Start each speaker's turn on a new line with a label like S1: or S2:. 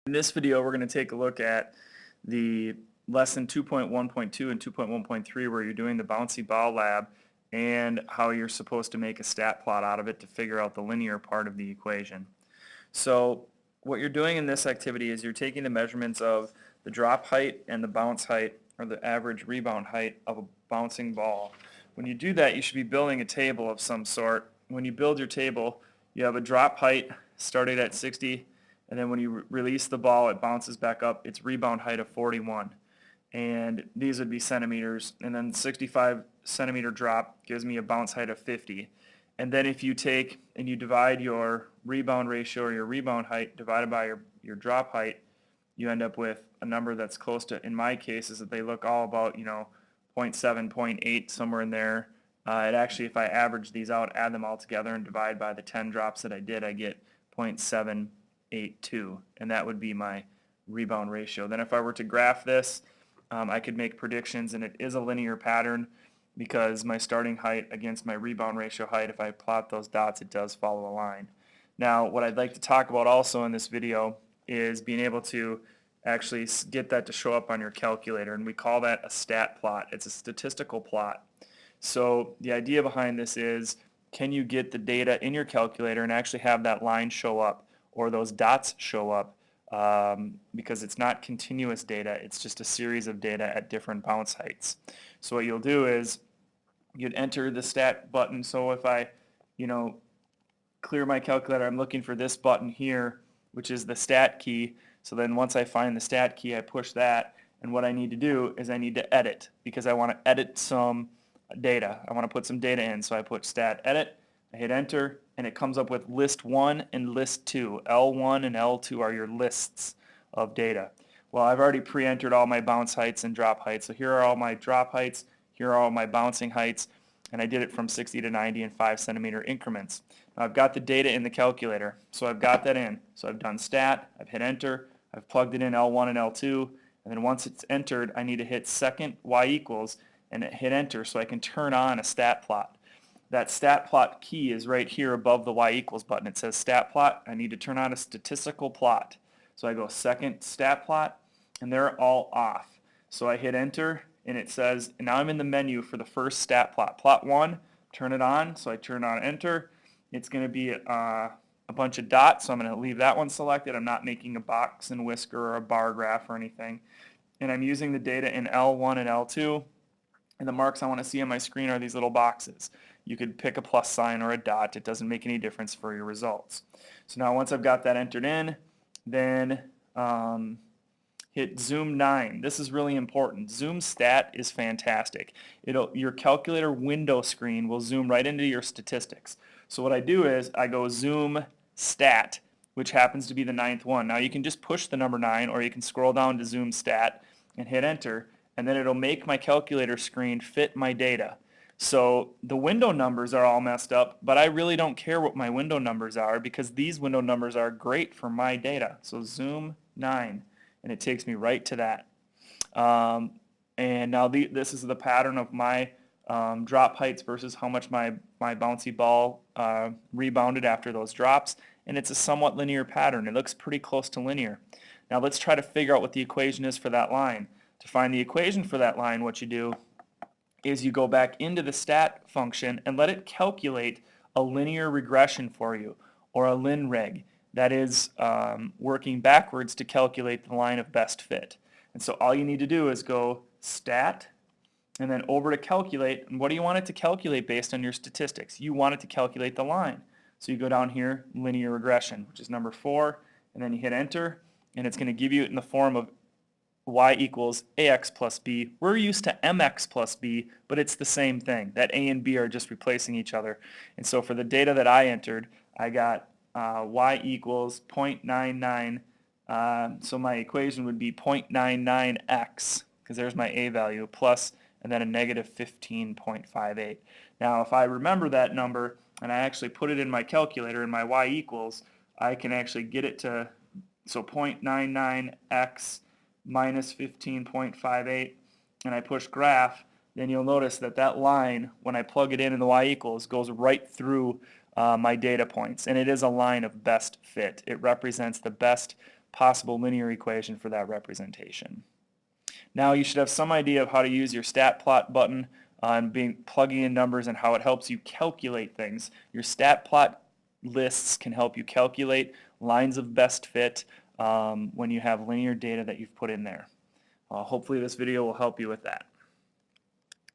S1: In this video, we're going to take a look at the lesson 2.1.2 and 2.1.3 where you're doing the bouncy ball lab and how you're supposed to make a stat plot out of it to figure out the linear part of the equation. So what you're doing in this activity is you're taking the measurements of the drop height and the bounce height, or the average rebound height of a bouncing ball. When you do that, you should be building a table of some sort. When you build your table, you have a drop height starting at 60, and then when you release the ball, it bounces back up. Its rebound height of 41. And these would be centimeters. And then 65 centimeter drop gives me a bounce height of 50. And then if you take and you divide your rebound ratio or your rebound height divided by your drop height, you end up with a number that's close to, in my case, is that they look all about, 0.7, 0.8, somewhere in there. It actually, if I average these out, add them all together and divide by the 10 drops that I did, I get 0.782, and that would be my rebound ratio. Then if I were to graph this, I could make predictions, and it is a linear pattern because my starting height against my rebound ratio height, if I plot those dots, it does follow a line. Now, what I'd like to talk about also in this video is being able to actually get that to show up on your calculator, and we call that a stat plot. It's a statistical plot. So the idea behind this is, can you get the data in your calculator and actually have that line show up or those dots show up, because it's not continuous data, it's just a series of data at different bounce heights. So what you'll do is you'd enter the stat button. So if I clear my calculator, I'm looking for this button here, which is the stat key. So then once I find the stat key, I push that, and what I need to do is I need to edit, because I want to edit some data. I want to put some data in, so I put stat edit, I hit enter, and it comes up with list 1 and list 2. L1 and L2 are your lists of data. Well, I've already pre-entered all my bounce heights and drop heights, so here are all my drop heights, here are all my bouncing heights, and I did it from 60 to 90 in 5 centimeter increments. Now I've got the data in the calculator, so I've got that in. So I've done stat, I've hit enter, I've plugged it in L1 and L2, and then once it's entered, I need to hit second y equals and hit enter so I can turn on a stat plot. That stat plot key is right here above the y equals button. It says stat plot. I need to turn on a statistical plot. So I go second stat plot, and they're all off. So I hit enter, and it says, and now I'm in the menu for the first stat plot. Plot 1, turn it on. So I turn on enter. It's going to be a bunch of dots, so I'm going to leave that one selected. I'm not making a box and whisker or a bar graph or anything. And I'm using the data in L1 and L2. And the marks I want to see on my screen are these little boxes. You could pick a plus sign or a dot. It doesn't make any difference for your results. So now once I've got that entered in, then hit zoom 9. This is really important. Zoom stat is fantastic. Your calculator window screen will zoom right into your statistics. So what I do is I go zoom stat, which happens to be the 9th one. Now you can just push the number 9, or you can scroll down to zoom stat and hit enter, and then it'll make my calculator screen fit my data. So the window numbers are all messed up, but I really don't care what my window numbers are, because these window numbers are great for my data. So zoom 9, and it takes me right to that. And now this is the pattern of my drop heights versus how much my bouncy ball rebounded after those drops, and it's a somewhat linear pattern. It looks pretty close to linear. Now let's try to figure out what the equation is for that line. To find the equation for that line, what you do is you go back into the stat function and let it calculate a linear regression for you, or a linreg. That is working backwards to calculate the line of best fit. And so all you need to do is go stat and then over to calculate. And what do you want it to calculate based on your statistics? You want it to calculate the line. So you go down here, linear regression, which is number 4, and then you hit enter, and it's going to give you it in the form of y equals ax plus b. We're used to mx plus b, but it's the same thing. That a and b are just replacing each other. And so for the data that I entered, I got y equals 0.99. So my equation would be 0.99x, because there's my a value, plus, and then a negative 15.58. Now if I remember that number and I actually put it in my calculator in my y equals, I can actually get it to, so 0.99x minus 15.58, and I push graph, then you'll notice that that line, when I plug it in the y equals, goes right through my data points, and it is a line of best fit. It represents the best possible linear equation for that representation. Now you should have some idea of how to use your stat plot button on plugging in numbers and how it helps you calculate things. Your stat plot lists can help you calculate lines of best fit when you have linear data that you've put in there. Hopefully this video will help you with that.